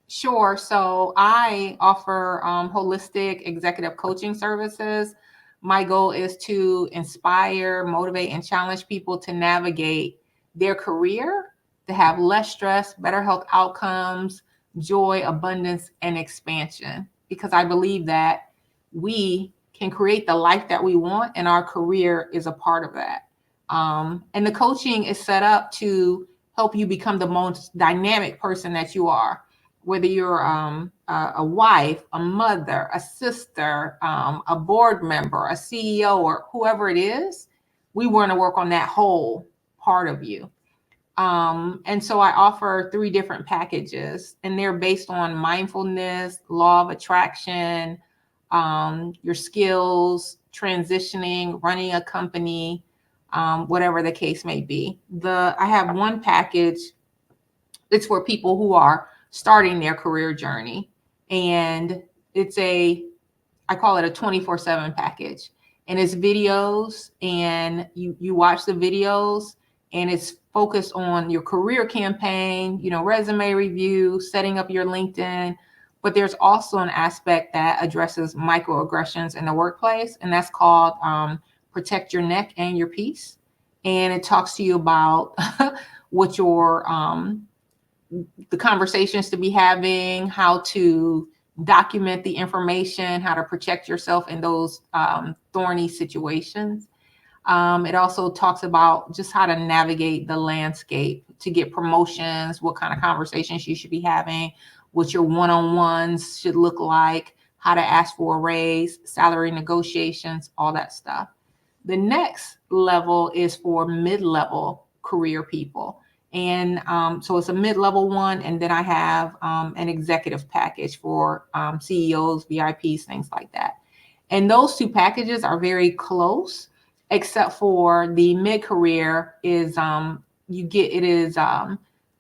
Sure. So I offer holistic executive coaching services. My goal is to inspire, motivate, and challenge people to navigate their career, to have less stress, better health outcomes, joy, abundance, and expansion. Because I believe that we can create the life that we want, and our career is a part of that. And the coaching is set up to help you become the most dynamic person that you are, whether you're a wife, a mother, a sister, a board member, a CEO, or whoever it is. We want to work on that whole part of you. And so I offer 3 different packages, and they're based on mindfulness, law of attraction, your skills, transitioning, running a company, whatever the case may be. I have one package. It's for people who are starting their career journey, and I call it a 24/7 package, and it's videos, and you watch the videos, and it's focused on your career campaign, resume review, setting up your LinkedIn. But there's also an aspect that addresses microaggressions in the workplace, and that's called protect your neck and your peace. And it talks to you about what the conversations to be having, how to document the information, how to protect yourself in those thorny situations. It also talks about just how to navigate the landscape to get promotions, what kind of conversations you should be having, what your one-on-ones should look like, how to ask for a raise, salary negotiations, all that stuff. The next level is for mid-level career people. And so it's a mid-level one. And then I have an executive package for CEOs, VIPs, things like that. And those 2 packages are very close, except for the mid-career is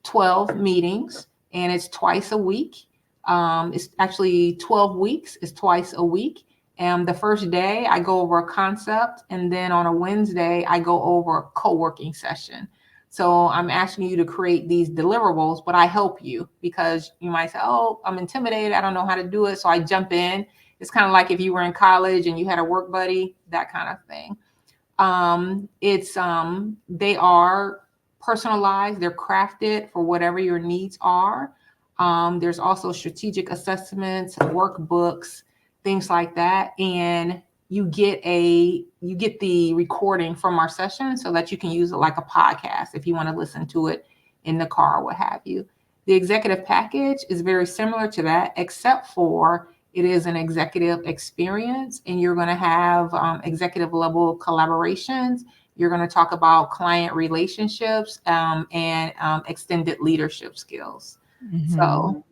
12 meetings, and it's twice a week. It's actually 12 weeks. It's twice a week. And the first day I go over a concept, and then on a Wednesday I go over a co-working session. So I'm asking you to create these deliverables, but I help you, because you might say, oh, I'm intimidated, I don't know how to do it. So I jump in. It's kind of like if you were in college and you had a work buddy, that kind of thing. They are personalized, they're crafted for whatever your needs are. There's also strategic assessments, workbooks, things like that. And you get the recording from our session so that you can use it like a podcast if you want to listen to it in the car or what have you. The executive package is very similar to that, except for it is an executive experience, and you're going to have executive level collaborations. You're going to talk about client relationships and extended leadership skills. So,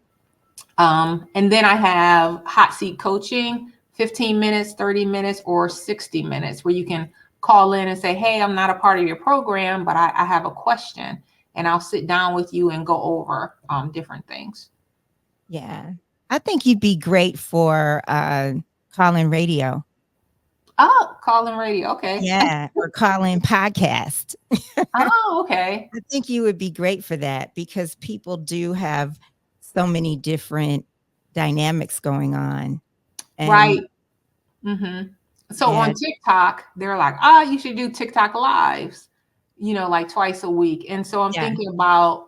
and then I have hot seat coaching, 15 minutes, 30 minutes, or 60 minutes, where you can call in and say, hey, I'm not a part of your program, but I have a question, and I'll sit down with you and go over different things. Yeah. I think you'd be great for call-in radio. Oh, call-in radio. Okay. Yeah, or call-in podcast. Oh, okay. I think you would be great for that because people do have so many different dynamics going on. Right. And Mm-hmm. So yeah, on TikTok, they're like, oh, you should do TikTok lives, like twice a week. And so I'm yeah, thinking about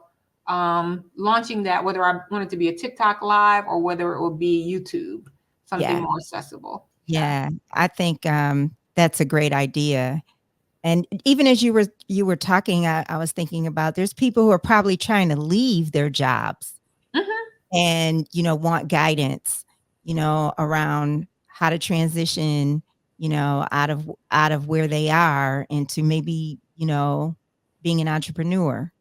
launching that, whether I want it to be a TikTok live or whether it will be YouTube, something yeah, more accessible. Yeah. yeah. I think that's a great idea. And even as you were talking, I was thinking about there's people who are probably trying to leave their jobs Hmm. and want guidance, around how to transition, out of where they are into maybe, being an entrepreneur.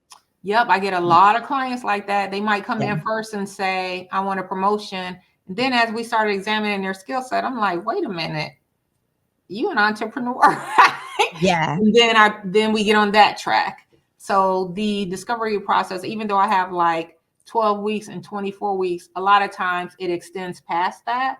Yep. I get a lot of clients like that. They might come Yeah. in first and say, I want a promotion. And then as we started examining their skill set, I'm like, wait a minute, you an entrepreneur. Yeah. And then we get on that track. So the discovery process, even though I have like 12 weeks and 24 weeks, a lot of times it extends past that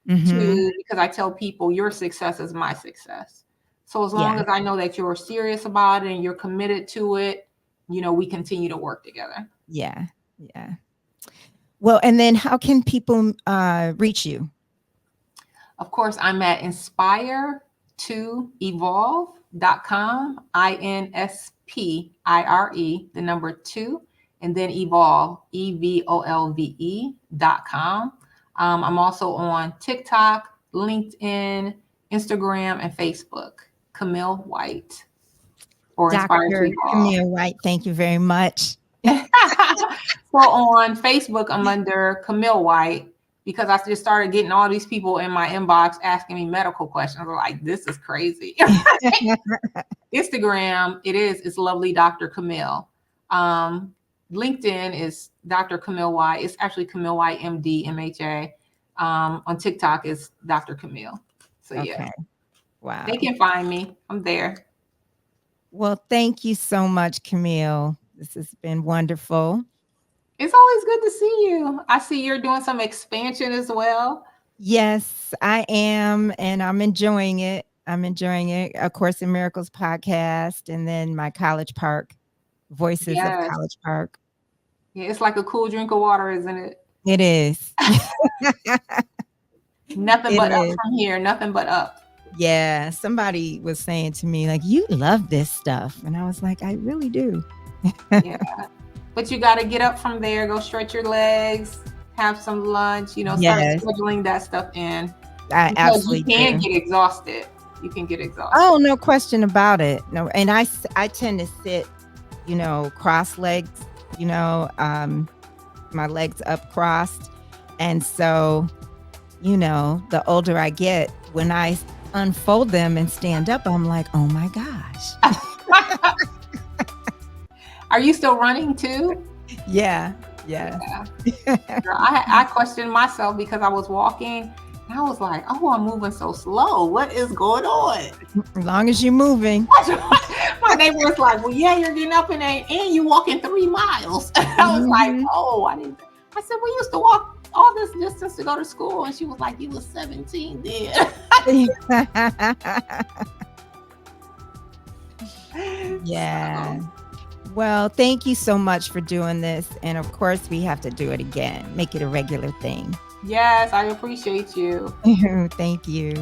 Mhm. because I tell people your success is my success. So as long Yeah. as I know that you're serious about it and you're committed to it, we continue to work together. Yeah. Yeah. Well, and then how can people reach you? Of course, I'm at inspire2evolve.com, INSPIRE, the number two, and then evolve, EVOLVE.com. I'm also on TikTok, LinkedIn, Instagram, and Facebook, Camille White, or Inspire to Dr. Evolve. Camille White, thank you very much. So on Facebook, I'm under Camille White because I just started getting all these people in my inbox asking me medical questions. I'm like, this is crazy. Instagram, it's lovely Dr. Camille. LinkedIn is Dr. Camille White. It's actually Camille White, MD, MHA. On TikTok is Dr. Camille. So yeah, Okay. Wow. they can find me. I'm there. Well, thank you so much, Camille. This has been wonderful. It's always good to see you. I see you're doing some expansion as well. Yes, I am, and I'm enjoying it. I'm enjoying it. A Course in Miracles podcast, and then my College Park, Voices of Yes. College Park. Yeah, it's like a cool drink of water, isn't it? It is. Nothing It but up is. from here. Nothing but up. Yeah, somebody was saying to me, like, you love this stuff. And I was like, I really do. Yeah. But you got to get up from there, go stretch your legs, have some lunch, start Yes, scheduling that stuff in I because you absolutely can do. get exhausted. You can get exhausted. Oh, no question about it. No, and I tend to sit, cross legs, my legs up crossed. And so, the older I get, when I unfold them and stand up, I'm like, oh my gosh. Are you still running too? Yeah. Yeah. Girl, I questioned myself because I was walking and I was like, oh, I'm moving so slow. What is going on? As long as you're moving. My neighbor was like, well, yeah, you're getting up and you're walking 3 miles. I was like, oh, I didn't. I said, we used to walk all this distance to go to school. And she was like, you was 17 then. Yeah. Well, thank you so much for doing this. And of course, we have to do it again, make it a regular thing. Yes, I appreciate you. Thank you.